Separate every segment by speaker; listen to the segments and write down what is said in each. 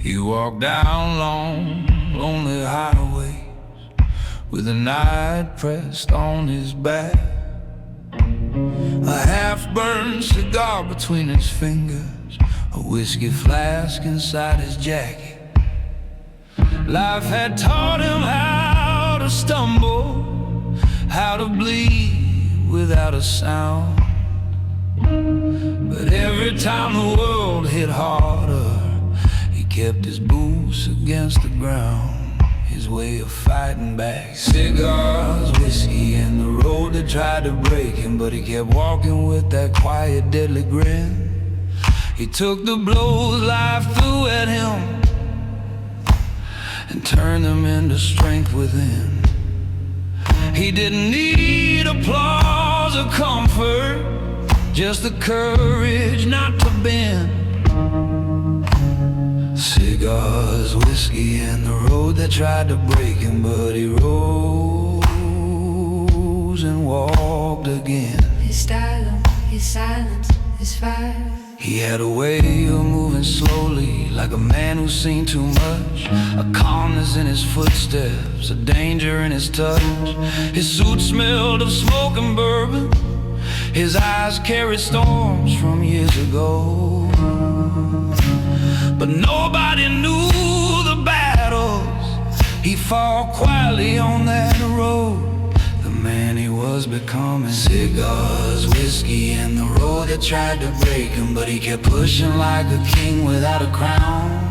Speaker 1: He walked down long, lonely highways with the night pressed on his back, a half-burned cigar between his fingers, a whiskey flask inside his jacket. Life had taught him how to stumble, how to bleed without a sound. But every time the world hit harder, he kept his boots against the ground, his way of fighting back. Cigars, whiskey, and the road that tried to break him, but he kept walking with that quiet, deadly grin. He took the blows life threw at him and turned them into strength within. He didn't need applause or comfort, just the courage not to bend. Cigars, whiskey, and the road that tried to break him, but he rose and walked again.
Speaker 2: His style, his silence, his fire.
Speaker 1: He had a way of moving slowly, like a man who's seen too much, a calmness in his footsteps, a danger in his touch. His suit smelled of smoke and bourbon, his eyes carried storms from years ago. But nobody knew the battles he fought quietly on that road, the man he was becoming. Cigars, whiskey, and the road that tried to break him, but he kept pushing like a king without a crown.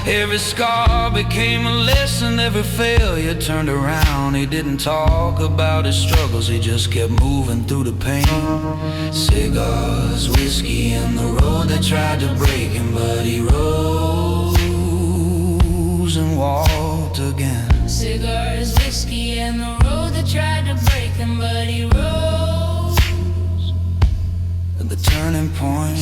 Speaker 1: Every scar became a lesson, every failure turned around. He didn't talk about his struggles, he just kept moving through the pain. Cigars, whiskey, and the road that tried to break him, but he rose and walked again.
Speaker 2: Cigars, whiskey, and the road that tried to break him, but he rose
Speaker 1: at the turning point.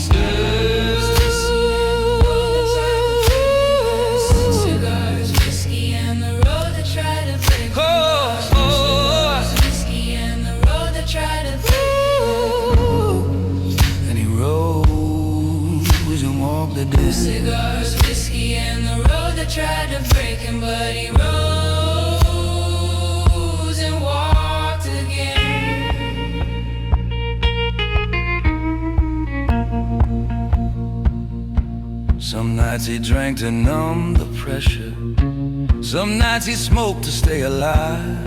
Speaker 2: Cigars, whiskey, and the road that tried to break him, but he rose and walked again.
Speaker 1: Some nights he drank to numb the pressure, some nights he smoked to stay alive.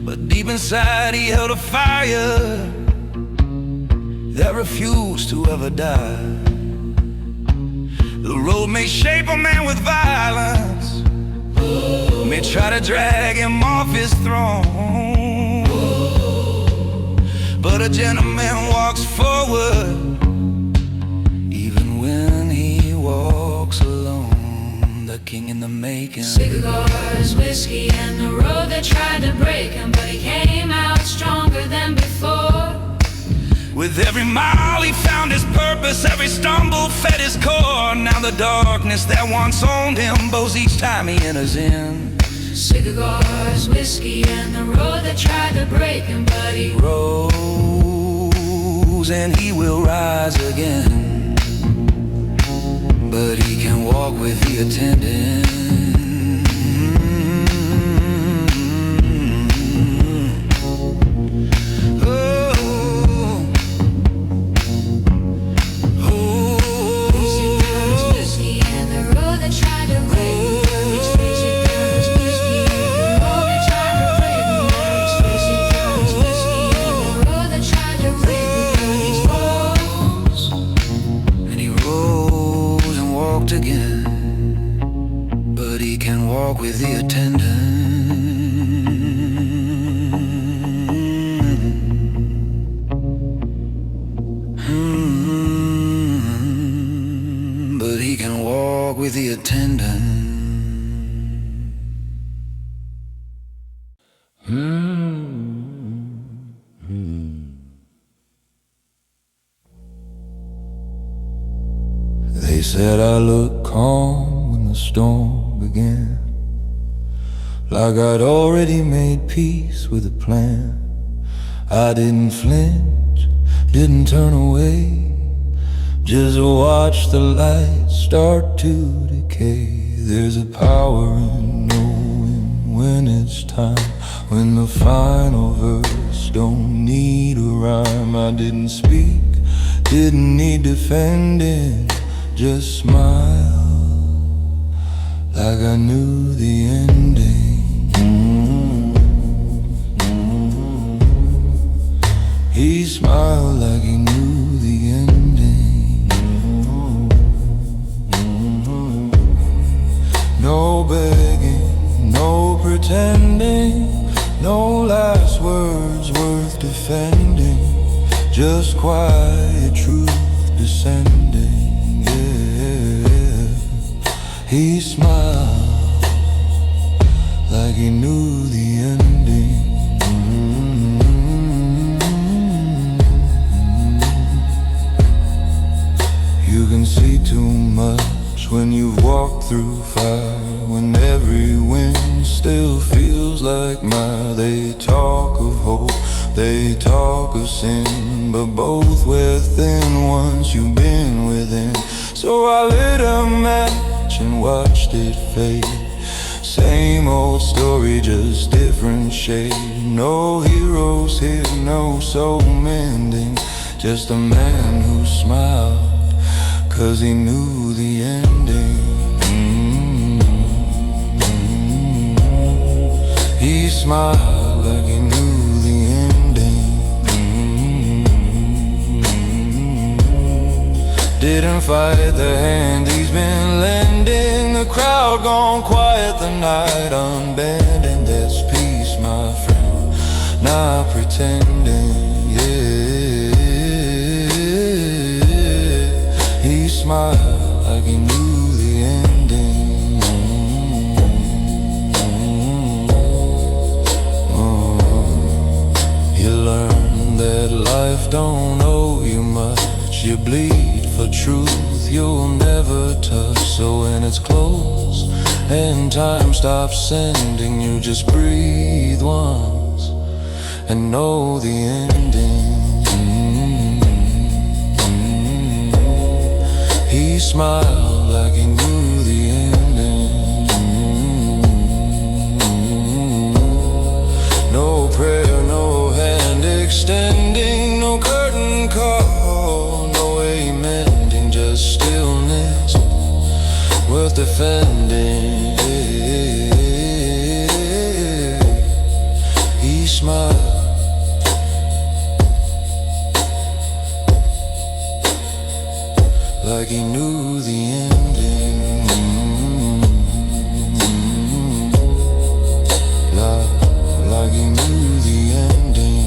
Speaker 1: But deep inside he held a fire that refused to ever die. The road may shape a man with violence, may try to drag him off his throne, but a gentleman walks forward, even when he walks alone. The king in the making.
Speaker 2: Cigars, whiskey, and the road that tried to break him, but he came out stronger than before.
Speaker 1: With every mile he found his purpose, every stumble fed his core. Now the darkness that once owned him bows each time he enters in.
Speaker 2: Cigars, whiskey, and the road that tried to break him, but he
Speaker 1: rose and he will rise again. But he can walk with the attendant. With the attendant, but he can walk with the attendant. They said I looked calm when the storm began, like I'd already made peace with a plan. I didn't flinch, didn't turn away, Just watch the lights start to decay. There's a power in knowing when it's time, when the final verse don't need a rhyme. I didn't speak, didn't need defending, just smile like I knew the ending. He smiled like he knew the ending. No begging, no pretending, no last words worth defending, just quiet truth descending. Yeah, he smiled like he knew the ending. You can see too much when you've walked through fire, when every wind still feels like mire. They talk of hope, they talk of sin, but both wear thin once you've been within. So I lit a match and watched it fade. Same old story, just different shade. No heroes here, no soul mending, just a man who smiled 'cause he knew the ending. He smiled like he knew the ending. Didn't fight the hand he's been lending. The crowd gone quiet, the night unbending. There's peace, my friend, not pretending. Yeah, he smiled like he knew the ending. You learn that life don't owe you much. You bleed for truth you'll never touch. So when it's close and time stops sending, you just breathe once and know the ending. He smiled like he knew the ending. No prayer, no hand extending, no curtain call, no amending, just stillness worth defending. He smiled like he knew the ending. Like he knew the ending.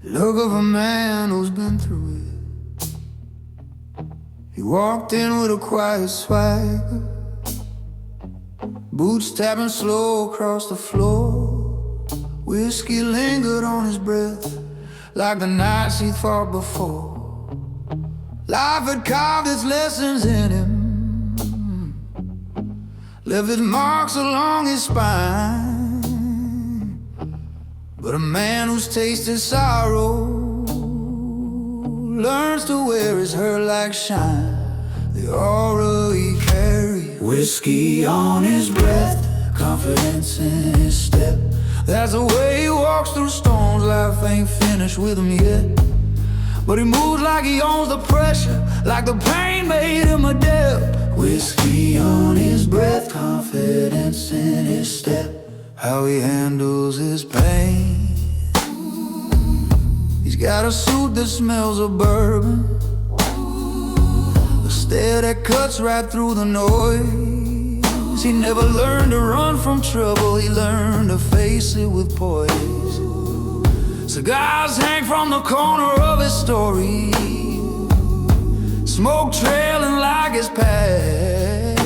Speaker 1: Look of a man who's been through it. He walked in with a quiet swagger, boots tapping slow across the floor. Whiskey lingered on his breath like the nights he fought before. Life had carved its lessons in him, left its marks along his spine. But a man who's tasted sorrow learns to wear his hurt like shine. The aura he carries, whiskey on his breath, confidence in his step. That's the way he walks through storms. Life ain't finished with him yet, but he moves like he owns the pressure, like the pain made him adept. Whiskey on his breath, confidence in his step. How he handles his pain. He's got a suit that smells of bourbon, stare that cuts right through the noise. He never learned to run from trouble, he learned to face it with poise. Cigars hang from the corner of his story, smoke trailing like his past.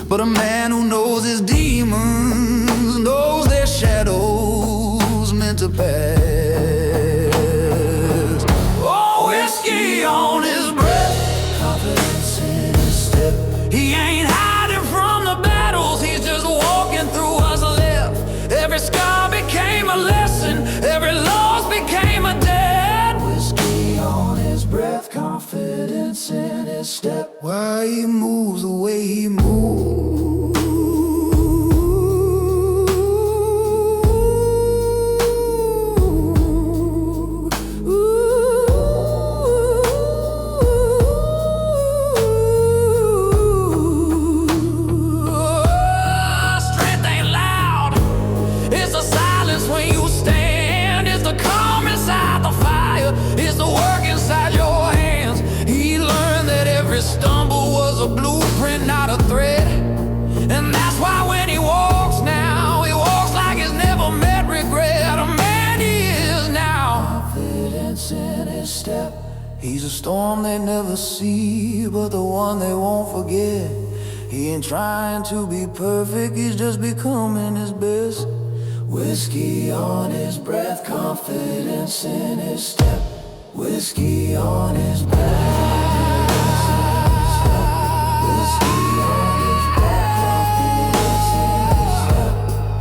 Speaker 1: But a man who knows his demons knows their shadows meant to pass. Oh, whiskey on his breath, confidence in his step. He ain't hiding from the battles, he's just walking through what's left. Every scar became a lesson, every loss became a debt. Whiskey on his breath, confidence in his step. Why he moves the way he moves. Stumble was a blueprint, not a threat. And that's why when he walks now, he walks like he's never met regret. A man he is now, confidence in his step. He's a storm they never see, but the one they won't forget. He ain't trying to be perfect, he's just becoming his best. Whiskey on his breath, confidence in his step. Whiskey on his breath.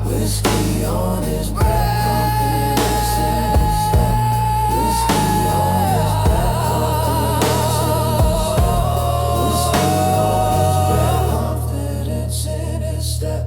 Speaker 1: Whiskey on his breath, confidence in his step. Whiskey on his breath, confidence in his step.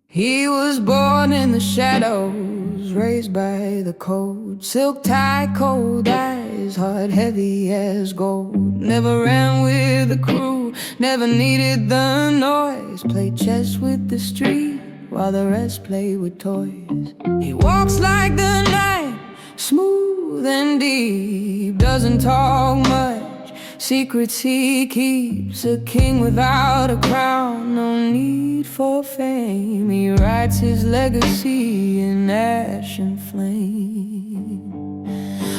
Speaker 1: He was born in the shadows, raised by the cold. Silk tie, cold eyes, heart heavy as gold. Never ran with the crew, never needed the noise. Played chess with the street, while the rest played with toys. He walks like the night, smooth and deep. Doesn't talk much, secrets he keeps. A king without a crown, no need for fame. He writes his legacy in ash and flame.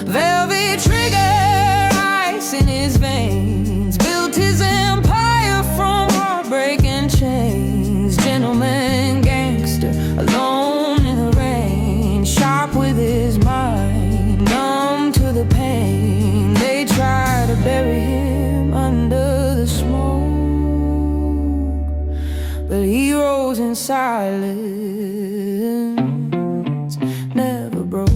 Speaker 1: Velvet trigger, ice in his veins. Built his empire from heartbreak and chains. Gentleman gangster, alone in the rain. Sharp with his mind, numb to the pain. They try to bury him under the smoke, but he rose in silence, never broke.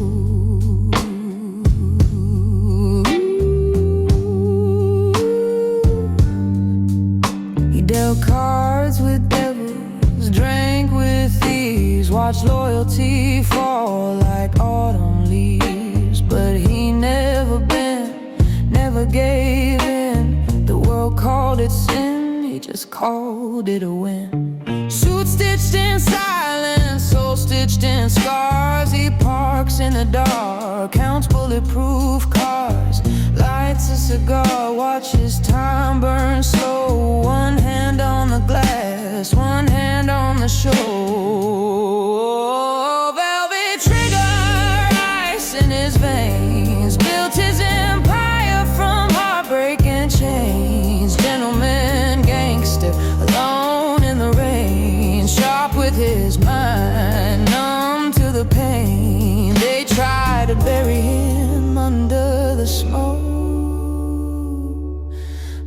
Speaker 1: He dealt cards with devils, drank with thieves, watched loyalty fall like autumn leaves. But he never bent, never gave in. The world called it sin, he just called it a win. Suit stitched in silence, soul stitched in scars. He parks in the dark, counts bulletproof cars. Lights a cigar, watches time burn slow. One hand on the glass, one hand on the show. Velvet trigger, ice in his veins. Built his empire from heartbreak and chains. Gentleman gangster, alone in the rain. Sharp with his mind, numb to the pain. They try to bury him under the smoke,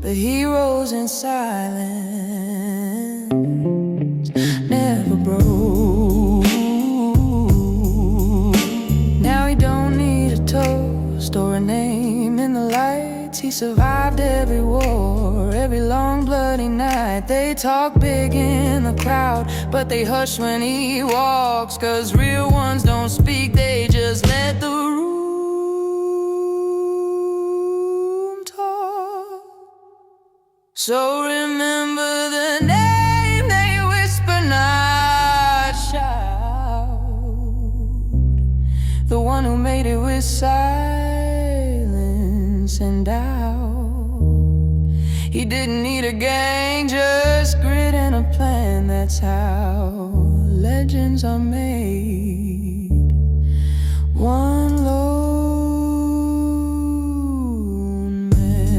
Speaker 1: but he rose in silence, never broke. Now he don't need a toast or a name in the lights. He survived every war, every long bloody night. They talk big in the crowd, but they hush when he walks. 'Cause real ones don't speak, they just let the rules So remember the name they whisper, not shout, the one who made it with silence and doubt. He didn't need a gang, just grit and a plan. That's how legends are made. One lone man.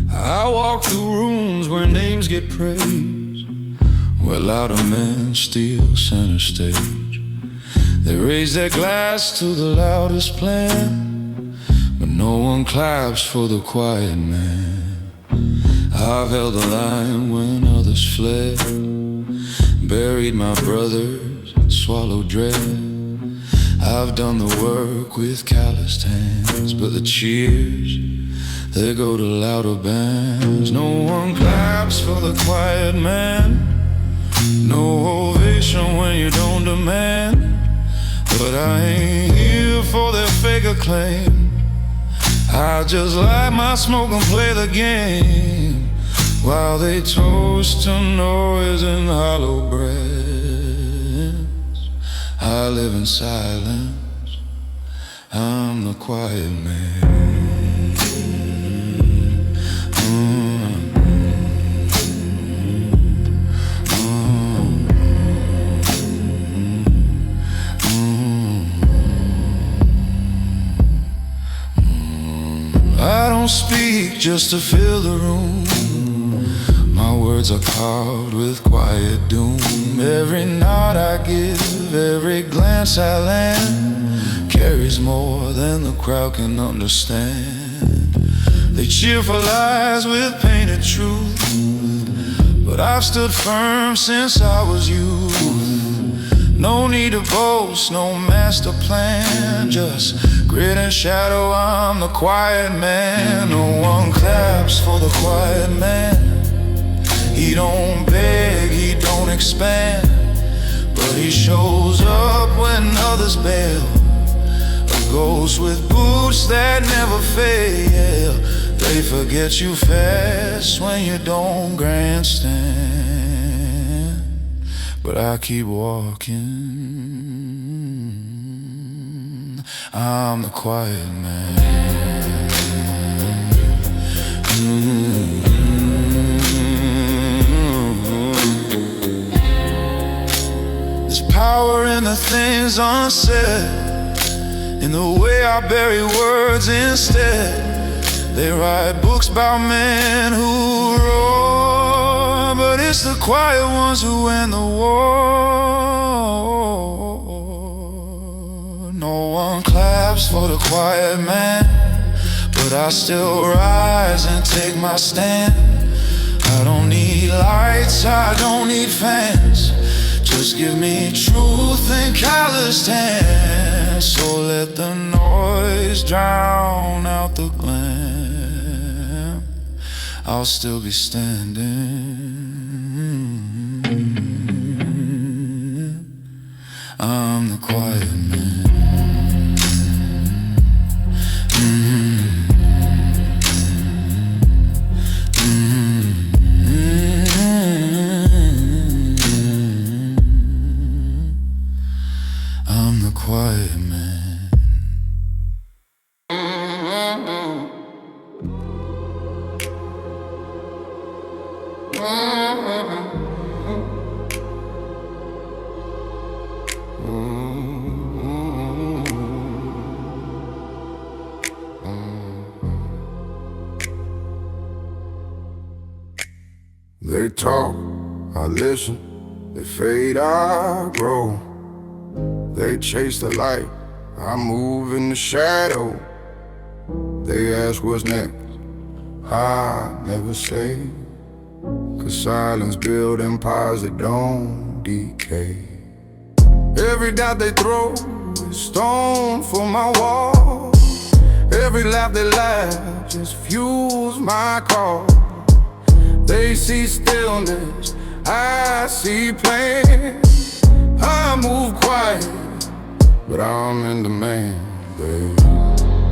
Speaker 1: I walk through rooms where names get praised, where louder men steal center stage. They raise their glass to the loudest plan, but no one claps for the quiet man. I've held the line when others fled, buried my brothers, swallowed dread. I've done the work with calloused hands, but the cheers, they go to louder bands. No one claps for the quiet man, no ovation when you don't demand. But I ain't here for their fake acclaim. I just light my smoke and play the game, while they toast to noise and hollow breaths. I live in silence, I'm the quiet man. I don't speak just to fill the room. My words are carved with quiet doom. Every nod I give, every glance I land, carries more than the crowd can understand. They cheer for lies with painted truth, but I've stood firm since I was youth. No need to boast, no master plan, just grit and shadow, I'm the quiet man. No one claps for the quiet man. He don't beg, he don't expand, but he shows up when others bail. A ghost with boots that never fail. They forget you fast when you don't grandstand, but I keep walking. I'm the quiet man. There's power in the things unsaid, in the way I bury words instead. They write books about men who roar, but it's the quiet ones who win the war. No one claps for the quiet man, but I still rise and take my stand. I don't need lights, I don't need fans, just give me truth and calloused hands. So let the noise drown out the glam, I'll still be standing. I'm the quiet man. I'm the quiet man.
Speaker 3: They talk, I listen, they fade, I grow. They chase the light, I move in the shadow. They ask what's next, I never say. Cause silence build empires that don't decay. Every doubt they throw is stone for my wall. Every laugh they laugh just fuels my call. They see stillness, I see pain. I move quiet, but I'm in demand, babe.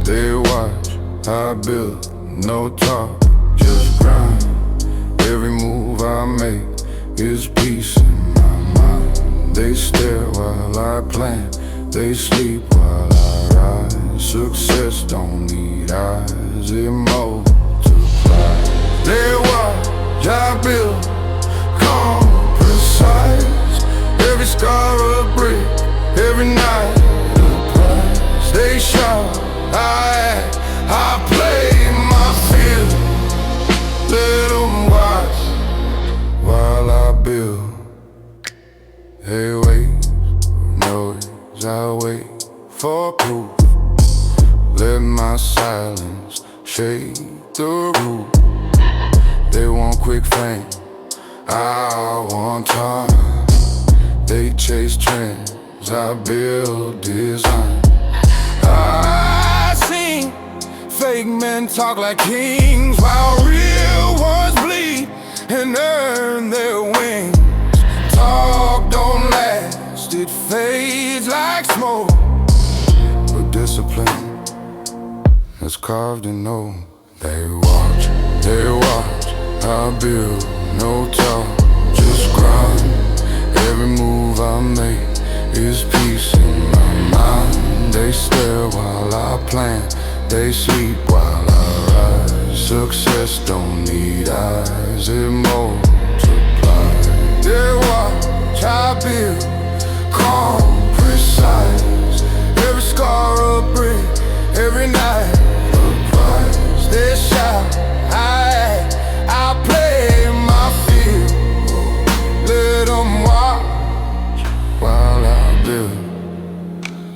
Speaker 3: They watch, I build, no talk, just grind. Every move I make is peace in my mind. They stare while I plan, they sleep while I rise. Success don't need eyes, it multiplies. They watch, I build, calm, precise. Every scar a brick, every night a price. They shout, I act, I play my field. Let them watch while I build. They wait for noise, I wait for proof. Let my silence shake the roof. They want quick fame, I want time. They chase trends, I build design. I sing, fake men talk like kings, while real ones bleed and earn their wings. Talk don't last, it fades like smoke. But discipline is carved in oak. They watch, I build, no talk, just grind. Every move I make is peace in my mind. They stare while I plan, they sleep while I rise. Success don't need eyes, it multiplies. They watch, I build, calm, precise. Every scar a brick, every night a prize. They shout, I play my field. Let them watch while I build.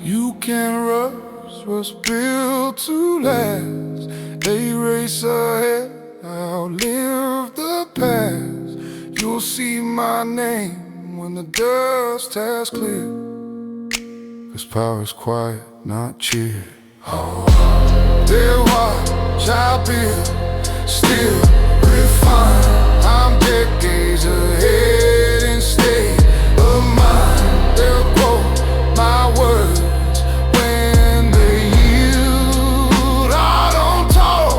Speaker 3: You can't rush what's built to last. They race ahead, I'll live the past. You'll see my name when the dust has cleared. Cause power's quiet, not cheer. They watch, I build, still refine. I'm decades ahead and stay of mine. They'll quote my words when they yield. I don't talk,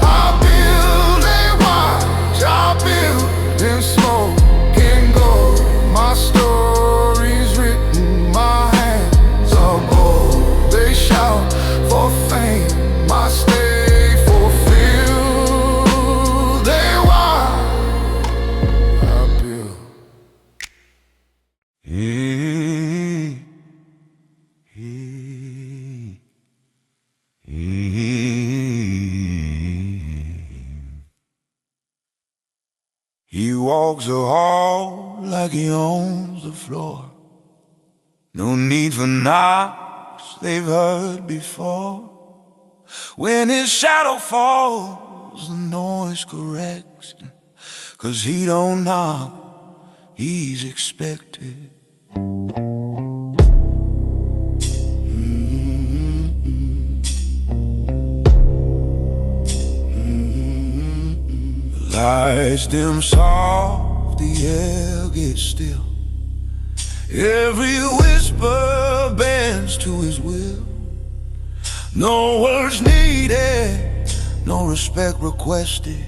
Speaker 3: I build. They watch, I build in smoke and gold. My story's written, my hands are bold. They shout for fame, my stay fulfilled. They watch, I build. He walks the hall like he owns the floor. No need for knocks, they've heard before. When his shadow falls, the noise corrects. Cause he don't knock, he's expected. The lights dim soft, the air gets still. Every whisper bends to his will. No words needed, no respect requested.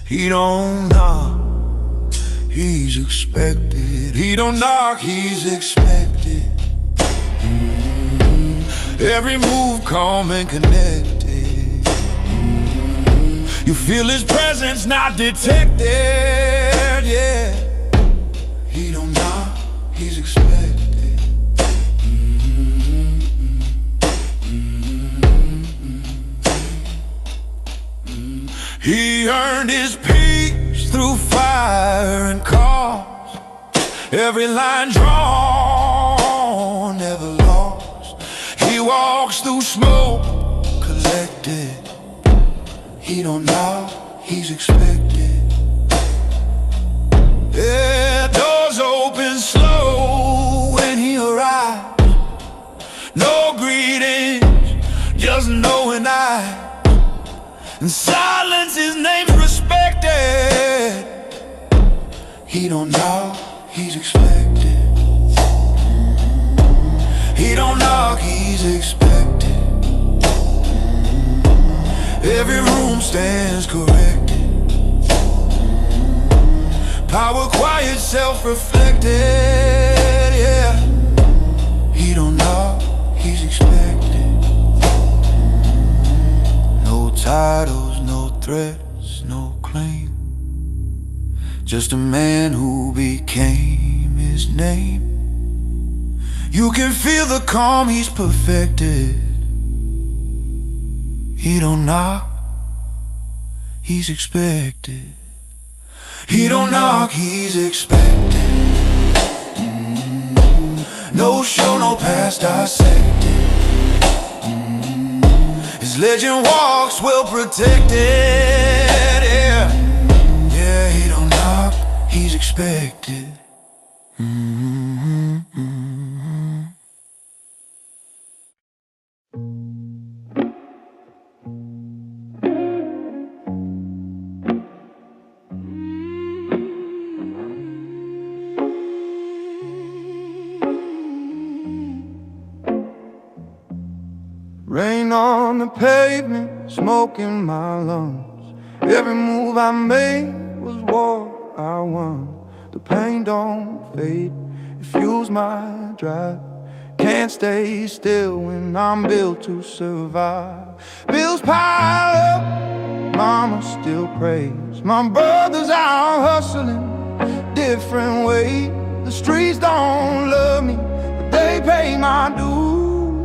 Speaker 3: He don't knock, he's expected. He don't knock, he's expected. Every move calm and connected. You feel his presence not detected, yeah. He don't knock, he's expected. He earned his peace through fire and cause. Every line drawn walks through smoke collected. He don't knock, he's expected. Yeah, doors open slow when he arrives. No greetings, just knowing and silence, his name's respected. He don't knock, he's expected. He don't knock, he's expected. Every room stands corrected. Power quiet, self-reflected, yeah. He don't knock, he's expected. No titles, no threats, no claim. Just a man who became his name. You can feel the calm he's perfected. He don't knock, he's expected. He don't knock, he's expected. No show, no past dissected. His legend walks well protected, yeah. Yeah, he don't knock, he's expected.
Speaker 4: Rain on the pavement, smoke in my lungs. Every move I made was war I won. The pain don't fade, it fuels my drive. Can't stay still when I'm built to survive. Bills pile up, mama still prays. My brothers out hustling different ways. The streets don't love me, but they pay my dues.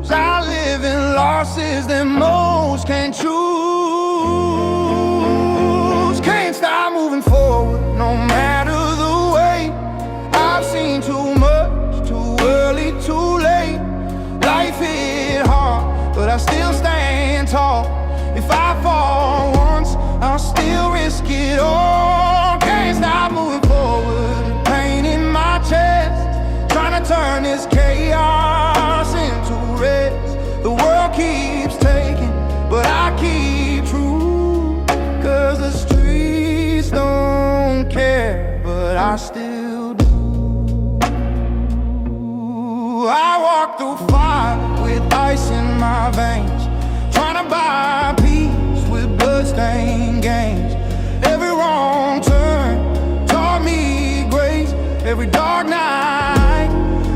Speaker 4: I live in losses that most can't choose. Can't stop moving forward, no matter the way. I've seen too much, too early, too late. Life hit hard, but I still stand tall. If I fall once, I'll still risk it all. Can't stop moving forward, pain in my chest, trying to turn this chaos into rest. The world keeps taking, but I keep true. Cause the streets don't care, but I still do. I walk through fire with ice in my veins, trying to buy peace with bloodstained games. Every wrong turn taught me grace. Every dark night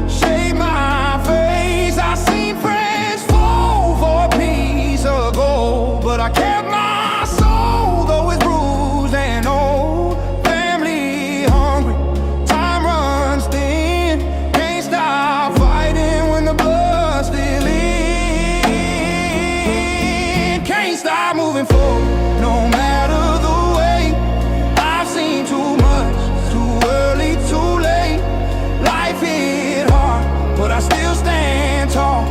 Speaker 4: shade my face. I seen friends fall for a piece of gold, but I kept my soul, though it's bruised and old. Family hungry, time runs thin. Can't stop fighting when the blood's still in. Can't stop moving forward, no matter the way. I've seen too much, too early, too late. Life hit hard, but I still stand tall.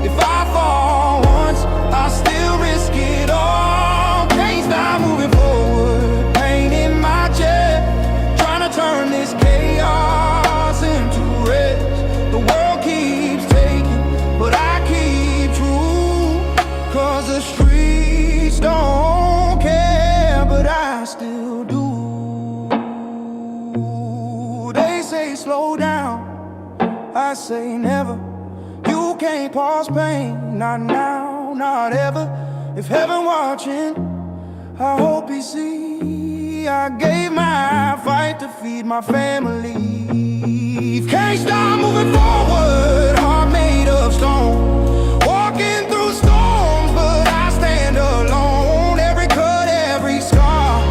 Speaker 4: If I fall once, I still risk it all. Can't stop moving forward, pain in my chest, trying to turn this chaos into rest. The world keeps taking, but I keep true. Cause the streets don't care, but I still do. They say slow down, I say never. You can't pause pain, not now, not ever. If heaven watching, I hope he see I gave my fight to feed my family. Can't stop moving forward, heart made of stone. Walking through storms, but I stand alone. Every cut, every scar,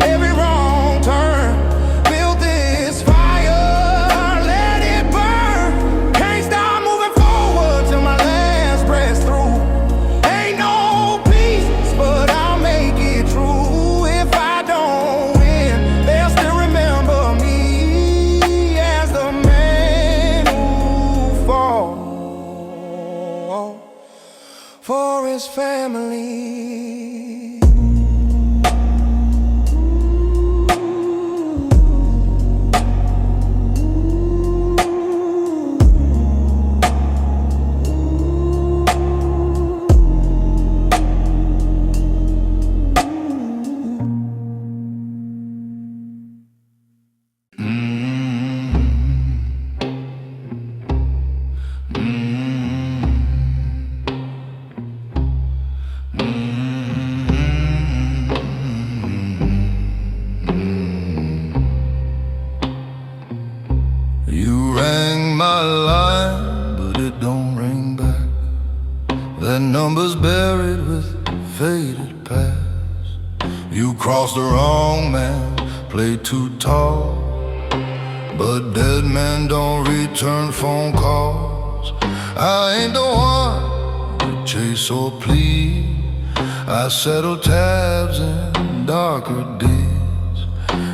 Speaker 4: every wrong turn built this fire, let it burn. Can't stop moving forward till my last breath's through. Ain't no peace, but I'll make it true. If I don't win, they'll still remember me as the man his family.
Speaker 3: You rang my line, but it don't ring back. That number's buried with faded past. You crossed the wrong man, played too tall. But dead men don't return phone calls. I ain't the one to chase or plead. I settle tabs in darker deeds.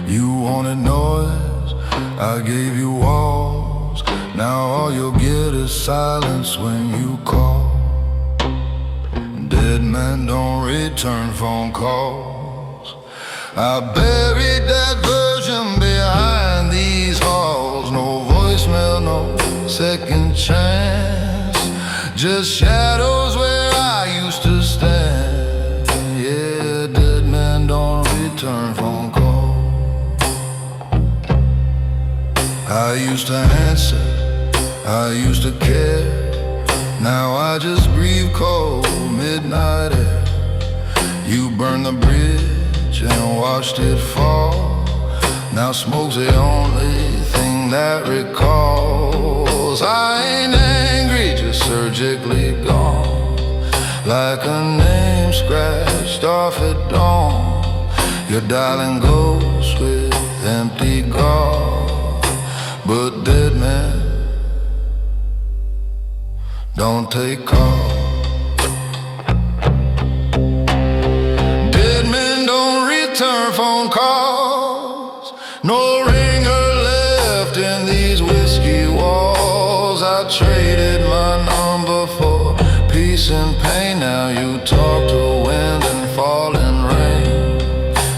Speaker 3: You wanted noise, I gave you walls. Now all you'll get is silence when you call. Dead men don't return phone calls. I buried that version behind these halls. No voicemail, no second chance. Just shadows where I used to stand. Yeah, dead men don't return phone calls. I used to answer, I used to care. Now I just breathe cold midnight air. You burned the bridge and watched it fall. Now smoke's the only thing that recalls. I ain't angry, just surgically gone. Like a name scratched off at dawn. Your dialing goes with empty guard. But dead men don't take calls. Dead men don't return phone calls. No ringer left in these whiskey walls. I traded my number for peace and pain. Now you talk to wind and falling rain.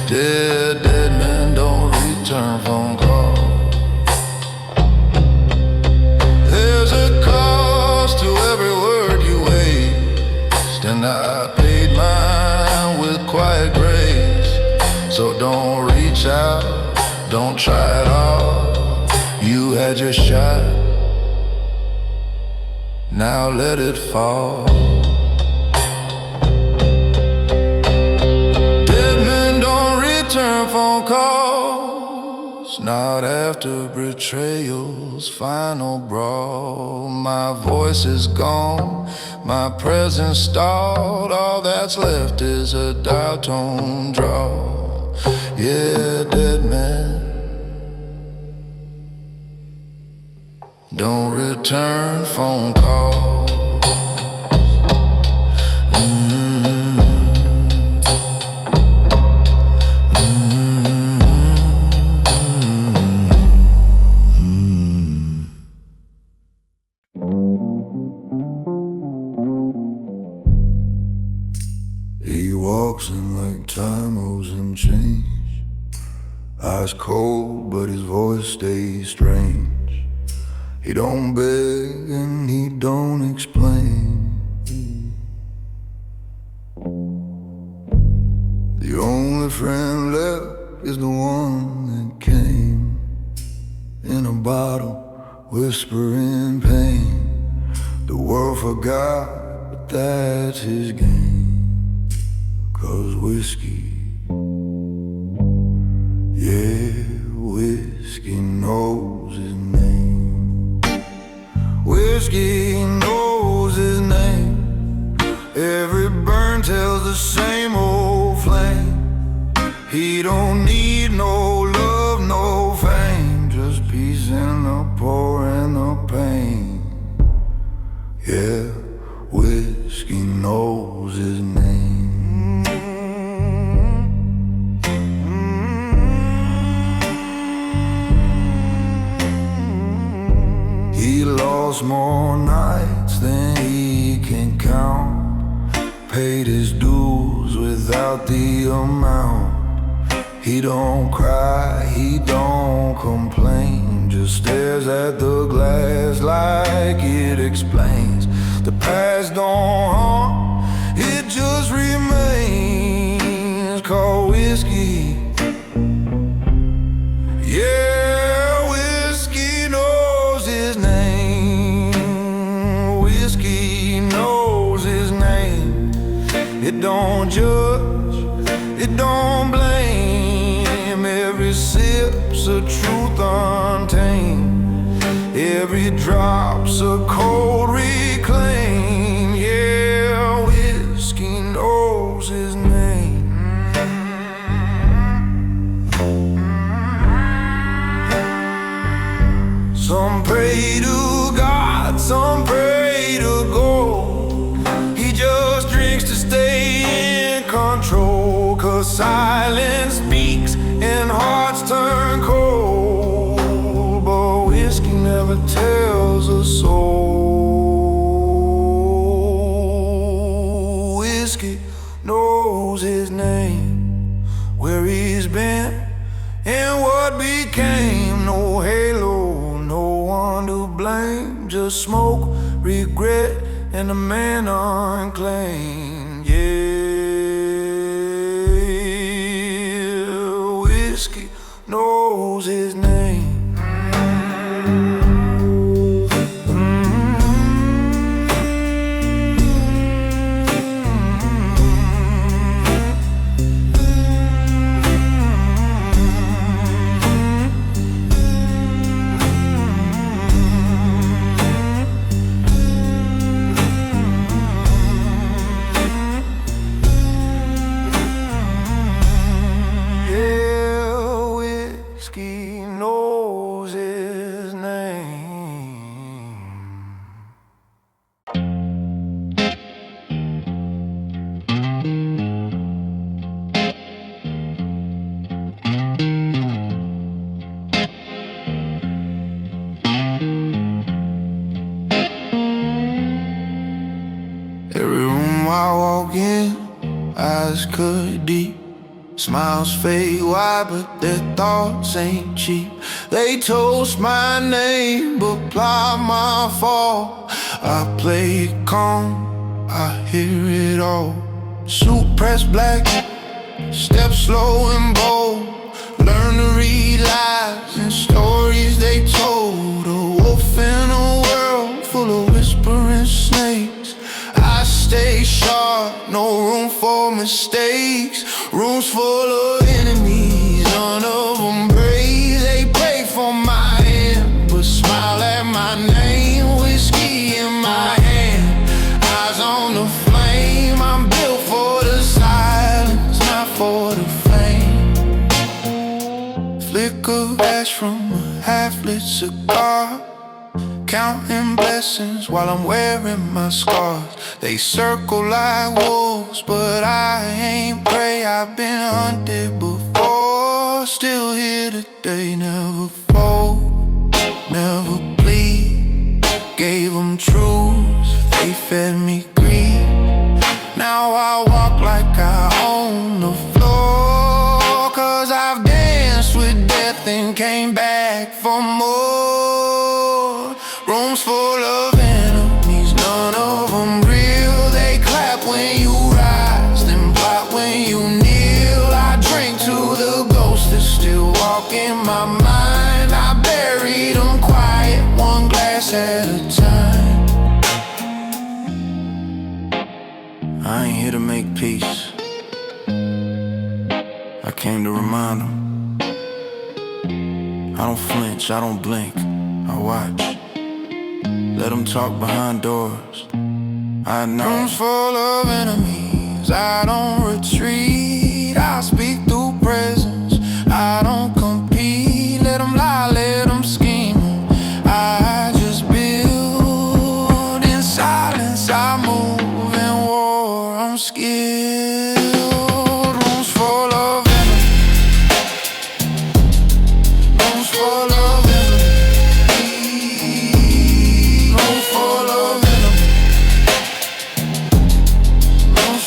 Speaker 3: Dead men don't return phone calls. There's a cost to every word you waste, and I paid mine with quiet grace. So don't reach out, don't try it all. You had your shot, now let it fall. Dead men don't return phone calls, not after betrayal's final brawl. My voice is gone, my presence stalled. All that's left is a dial tone draw. Yeah, dead men don't return phone calls. He walks in like time owes him change. Eyes cold, but his voice stays strange. He don't beg and he don't explain. The only friend left is the one that came in a bottle, whispering pain. The world forgot, but that's his game. 'Cause whiskey, yeah, whiskey knows his name. Whiskey knows his name. Every burn tells the same old flame. He don't need no love, no fame, just peace in the pour and the pain. Yeah, whiskey knows his name. He lost more nights than he can count. paid his dues without the amount. He don't cry, he don't complain, just stares at the glass like it explains. The past don't haunt, it just remains, called whiskey. Yeah, whiskey knows his name. Whiskey knows his name. It don't judge, it don't blame. Every sip's a truth untamed. Every drop's a cold reclaim. Yeah, whiskey knows his name. Some pray to God, some pray to gold. He just drinks to stay in control, 'cause silence speaks and hearts turn cold. But whiskey never tells a soul. Whiskey knows his name, where he's been and what became. No halo, no one to blame, just smoke, regret, and a man unclaimed. Yeah, whiskey knows his name. Every room I walk in, eyes cut deep, smiles fade wide, but their thoughts ain't cheap. They toast my name, but plot my fall. I play it calm, I hear it all. Suit pressed black, step slow and bold. Learn to read lies and stories they told. A wolf in a world full of whispering snakes. I stay sharp, no room for mistakes. Rooms full of enemies, none of them brave. They pray for my hand, but smile at my name. Whiskey in my hand, eyes on the flame. I'm built for the silence, not for the fame. Flick of ash from a half-lit cigar, counting blessings while I'm wearing my scars. They circle like wolves, but I ain't prey. I've been hunted before, still here today. Never fold, never bleed. Gave them truth, they fed me greed. Now I walk like I own the floor, 'cause I've danced with death and came back for more. Rooms full of enemies, none of them real. They clap when you rise, then plot when you kneel. I drink to the ghosts that still walk in my mind. I bury them quiet, one glass at a time. I ain't here to make peace, I came to remind them. I don't flinch, I don't blink, I watch. Let them talk behind doors, I know. Rooms full of enemies, I don't retreat. I speak through presence, I don't compete. Let them lie, let them scheme, I just build. In silence I move, in war I'm skilled. Rooms full of enemies, rooms full of enemies, rooms full of enemies, rooms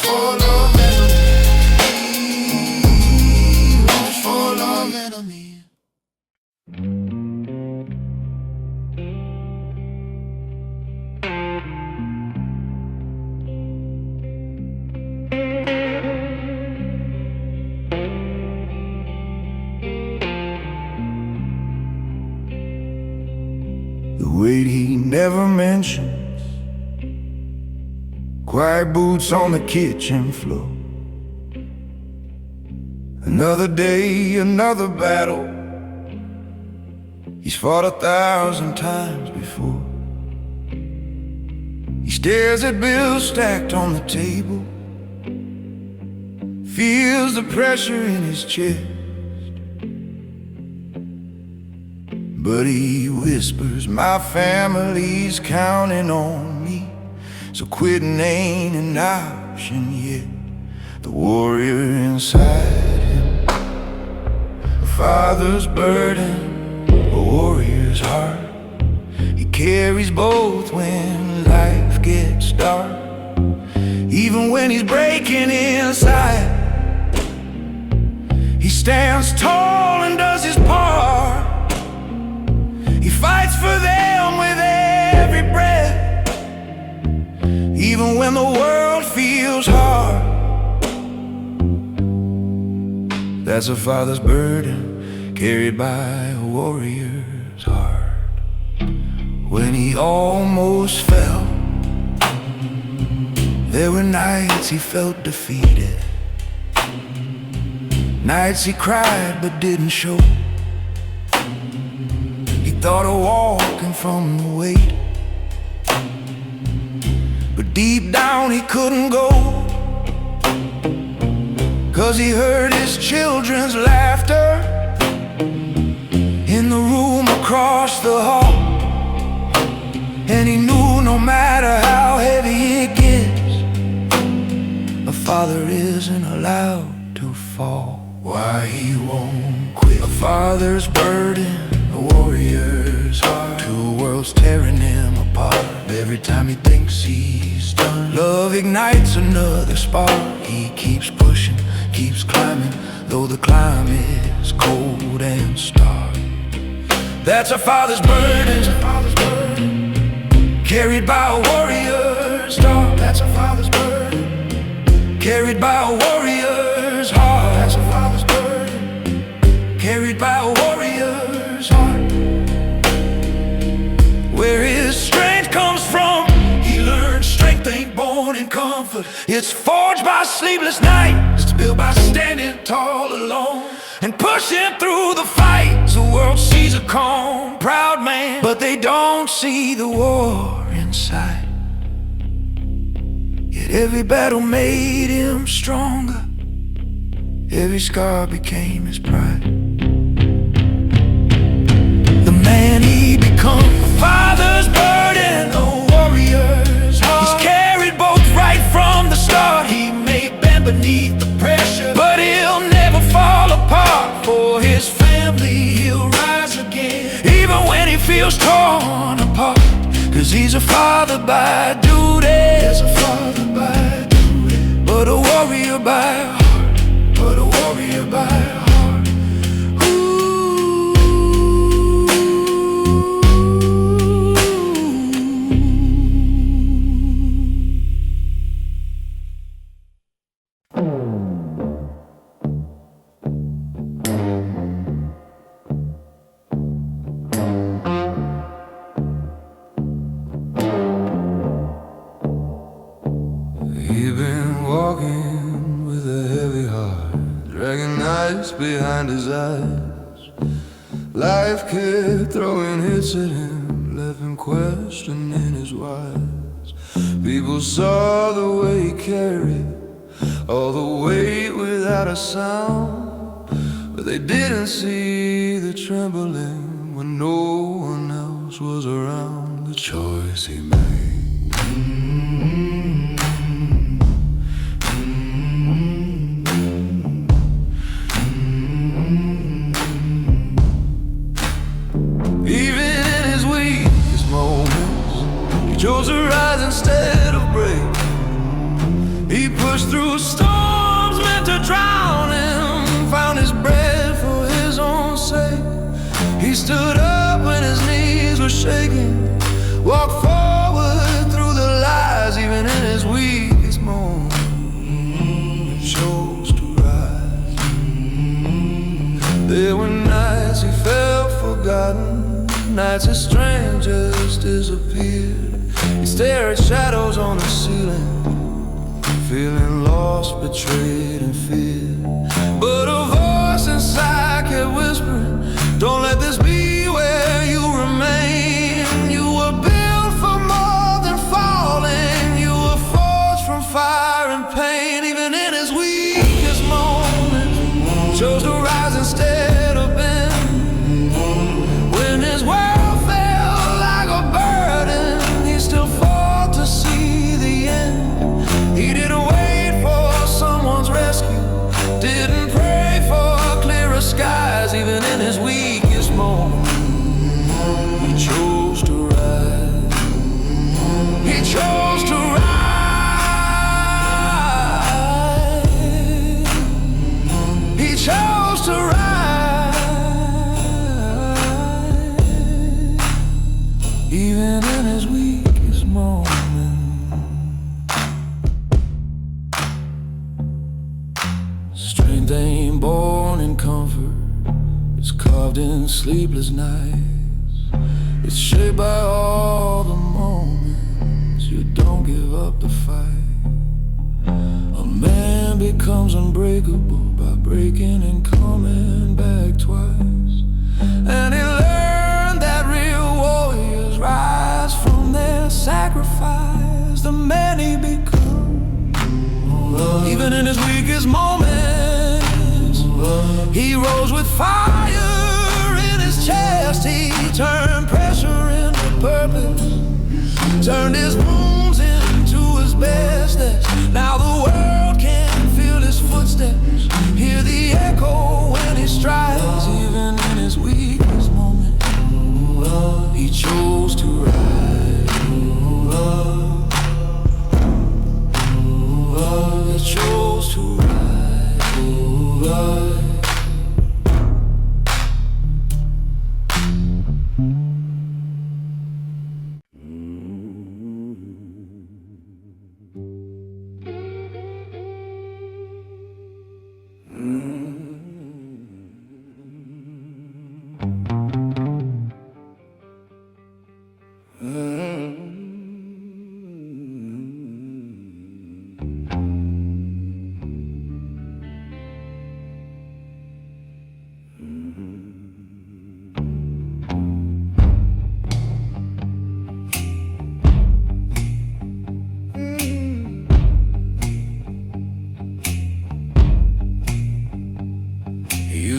Speaker 4: he never mentions quiet boots on the kitchen floor. Another day, another battle he's fought 1,000 times before. He stares at bills stacked on the table, feels the pressure in his chest, but he whispers, my family's counting on me, so quitting ain't an option yet. The warrior inside him, a father's burden, a warrior's heart. He carries both when life gets dark. Even when he's breaking inside, he stands tall and does his part. He fights for them with every breath, even when the world feels hard. That's a father's burden carried by a warrior's heart. When he almost fell, there were nights he felt defeated, nights he cried but didn't show. He thought of walking from the weight, but deep down he couldn't go, 'cause he heard his children's laughter in the room across the hall. And he knew no matter how heavy it gets, a father isn't allowed to fall. Why he won't quit? A father's burden, a warrior's heart. Two worlds tearing him apart. Every time he thinks he's done, love ignites another spark. He keeps pushing, keeps climbing, though the climb is cold and stark. That's a father's burden, carried by a warrior's heart. That's a father's burden, carried by a warrior's heart. That's a father's burden, carried by a warrior's heart. Where his strength comes from, he learned strength ain't born in comfort. It's forged by sleepless nights, it's built by standing tall alone and pushing through the fights. The world sees a calm, proud man, but they don't see the war inside. Yet every battle made him stronger, every scar became his pride. The man he becomes, a father's burden, a warrior's heart. He's carried both right from the start. He may bend beneath the pressure, but he'll never fall apart. For his family he'll rise again, even when he feels torn apart. 'Cause he's a father by duty, he's a father by duty, but a warrior by heart, but a warrior by heart. He'd been walking with a heavy heart, dragging ice behind his eyes. Life kept throwing hits at him, left him questioning his whys. People saw the way he carried all the weight without a sound, but they didn't see the trembling when no one else was around. The choice he made, chose to rise instead of break. He pushed through storms meant to drown him, found his breath for his own sake. He stood up when his knees were shaking, walked forward through the lies, even in his weakest moments. He chose to rise. There were nights he felt forgotten,
Speaker 3: nights his strength just disappeared. He'd stare at shadows on the ceiling, feeling lost, betrayed, and feared. But a voice inside kept whispering, don't let this be where you remain. You were built for more than falling. You were forged from fire and pain. Even in his weakest moments, chose to rise instead of bend. When his world felt like a burden, he still fought to see the end. He didn't wait for someone's rescue, didn't pray for clearer skies. Even in his weakest moment, he chose to rise. He chose to rise. He chose to rise. Even in his weakest moment. Strength ain't born in comfort, it's carved in sleepless nights. It's shaped by all the moments you don't give up the fight. A man becomes unbreakable by breaking and coming back twice. And he learned that real warriors rise from their sacrifice. The man he become, even in his weakest moments, he rose with fire in his chest. He turned pressure into purpose, turned his wounds into his best. Now the world can feel his footsteps, hear the echo when he strides. Even in his weakest moment, he chose to rise. He chose to rise.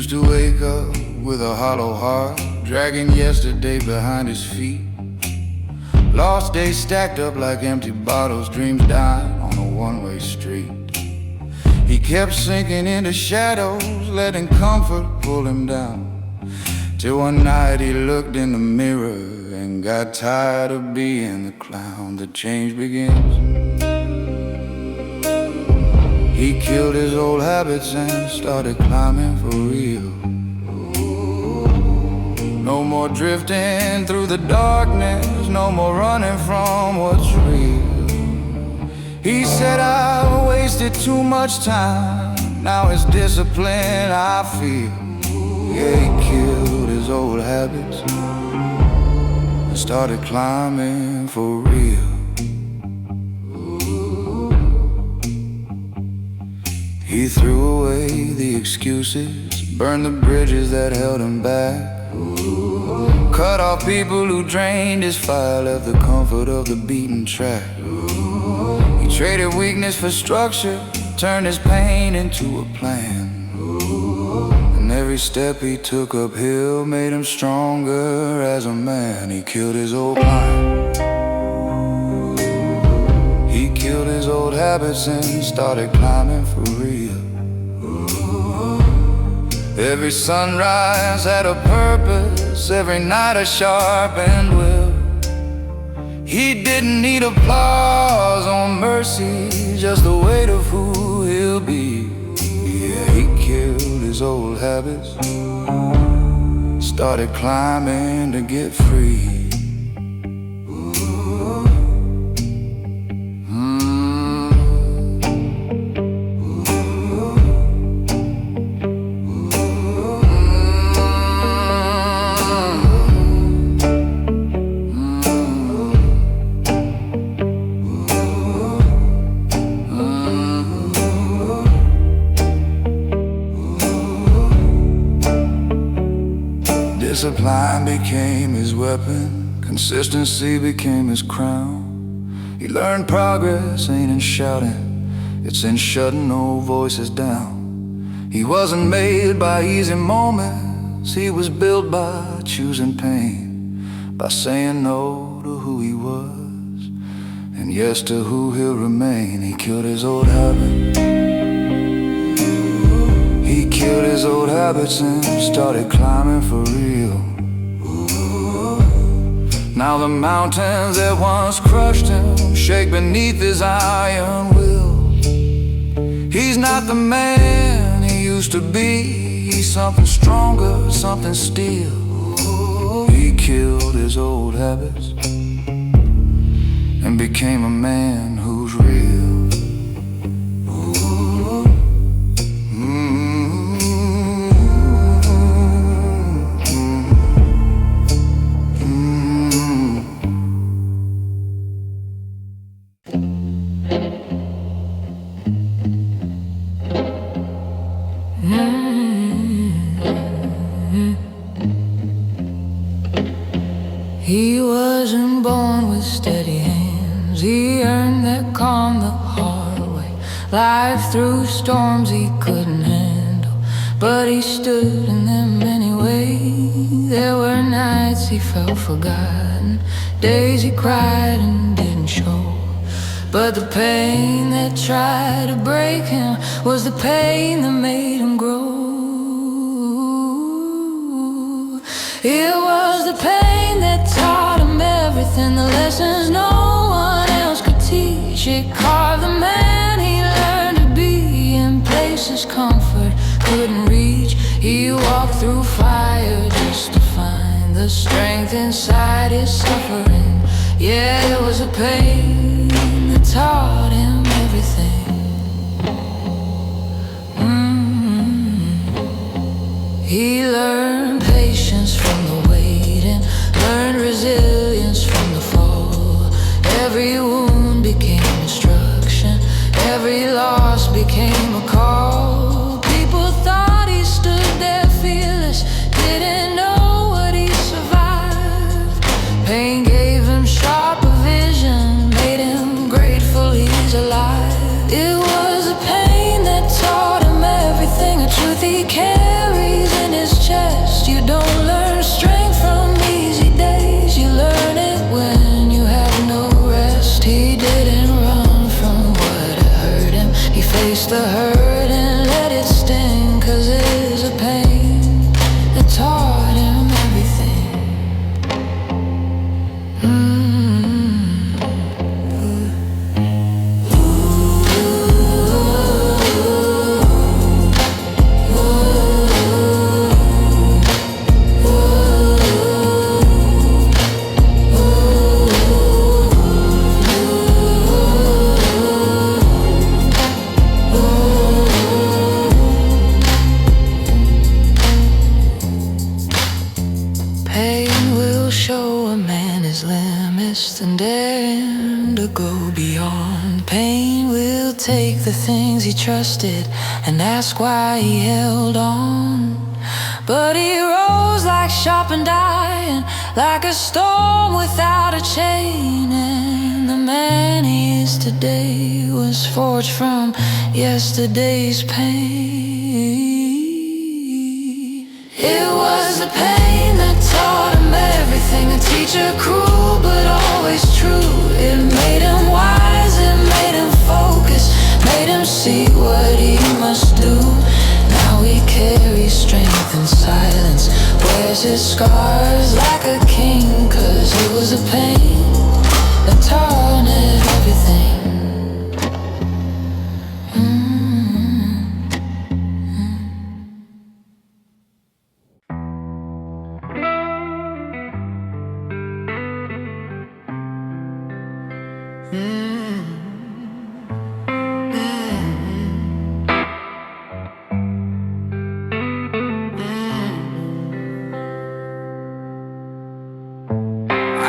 Speaker 3: To wake up with a hollow heart, dragging yesterday behind his feet. Lost days stacked up like empty bottles, dreams dying on a one-way street. He kept sinking into shadows, letting comfort pull him down, till one night he looked in the mirror and got tired of being the clown. The change begins. He killed his old habits and started climbing for real. No more drifting through the darkness, no more running from what's real. He said I wasted too much time, now it's discipline I feel. Yeah, he killed his old habits and started climbing for real. He threw away the excuses, burned the bridges that held him back, cut off people who drained his fire, left the comfort of the beaten track. He traded weakness for structure, turned his pain into a plan. And every step he took uphill made him stronger as a man. He killed his old mind. He killed his old habits and started climbing for real. Every sunrise had a purpose, every night a sharpened will. He didn't need applause or mercy, just the weight of who he'll be. Yeah, he killed his old habits, started climbing to get free. discipline became his weapon, consistency became his crown. He learned progress ain't in shouting, it's in shutting old voices down. He wasn't made by easy moments, he was built by choosing pain, by saying no to who he was and yes to who he'll remain. He killed his old habits. He killed his old habits and started climbing for real. Now the mountains that once crushed him shake beneath his iron will. He's not the man he used to be, he's something stronger, something still. He killed his old habits and became a man who's real.
Speaker 2: He wasn't born with steady hands, he earned that calm the hard way. Life threw storms he couldn't handle, but he stood in them anyway. There were nights he felt forgotten, days he cried and didn't show. But the pain that tried to break him was the pain that made him grow. It was the pain that taught him everything, the lessons no one else could teach. It carved the man he learned to be in places comfort couldn't reach. He walked through fire just to find the strength inside his suffering. Yeah, it was a pain that taught him everything. He learned patience from the waiting, learned resilience from the fall. Every wound became instruction, every loss became a call. People thought he stood there fearless, didn't know what he survived. Pain gave him sharper vision, made him grateful he's alive. It was the pain that taught him everything, a truth he carries in his chest. You don't learn strength from easy days, you learn it when you have no rest. He didn't run from what hurt him, he faced the hurt and let it sting. 'Cause it is a pain that taught him everything. Pain will show a man his limits and dare him to go beyond. Pain will take the things he trusted and ask why he held on. But he rose like sharpened iron, like a storm without a chain. And the man he is today was forged from yesterday's pain. It was the pain that taught him everything, a teacher cruel but always true. It made him wise, it made him focus, made him see what he must do. Now he carries strength in silence, wears his scars like a king. 'Cause it was a pain that taught him everything.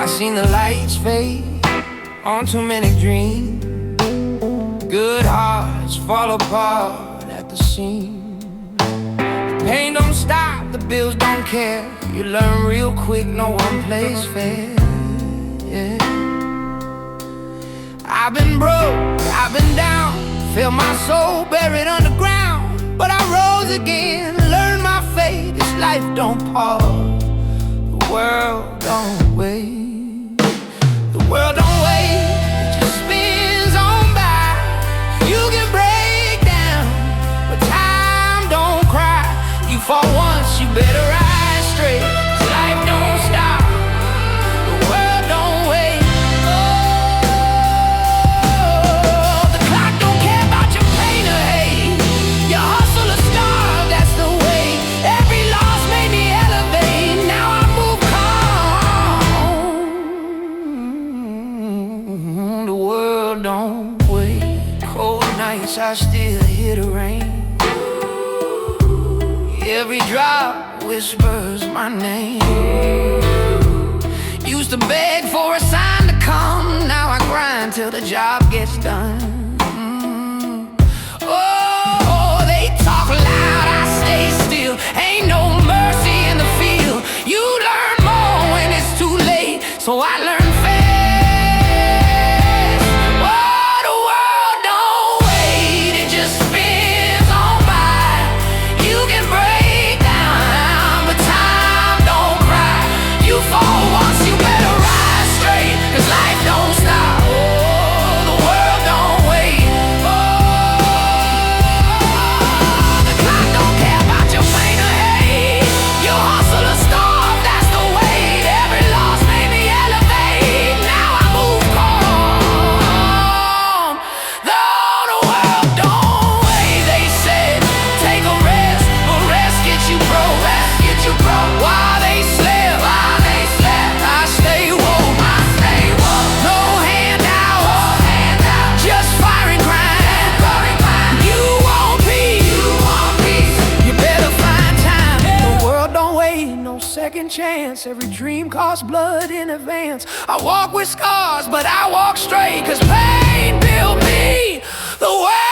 Speaker 1: I seen the lights fade on too many dreams. Good hearts fall apart at the seams.
Speaker 4: Pain don't stop, the bills don't care. You learn real quick, no one plays fair. Yeah. I've been broke, I've been down, feel my soul buried underground. But I rose again, learned my fate. This life don't pause, the world don't wait. The world don't wait, it just spins on by. You can break down, but time don't cry. You fall once, you better rise straight. 'Cause life don't stop, the world don't wait. Oh, the clock don't care about your pain or hate. You hustle or starve, that's the way. Every loss made me elevate. Now I move calm. The world don't wait. Cold nights, I still hear the rain. Every drop whispers my name. Used to beg for a sign to come. Now I grind till the job gets done. Oh, they talk loud, I stay still. Ain't no mercy in the field. You learn more when it's too late, so I learn fast. Oh, the world don't wait, it just spins on by. You can break down, but time don't cry. You fall once, you better rise straight. 'Cause life don't stop, oh, the world don't wait. Oh, the clock don't care about your pain or hate. You hustle or starve, that's the way. Every loss made me elevate. Now I move calm, though the world don't wait. They said, take a rest, but rest gets you broke. Rest gets you broke. While they slept, I stay woke. No handout, just fire and grind. You want peace, you better find time. The world don't wait, no second chance. Every dream costs blood in advance. I walk with scars, but I walk straight. 'Cause pain built me, the way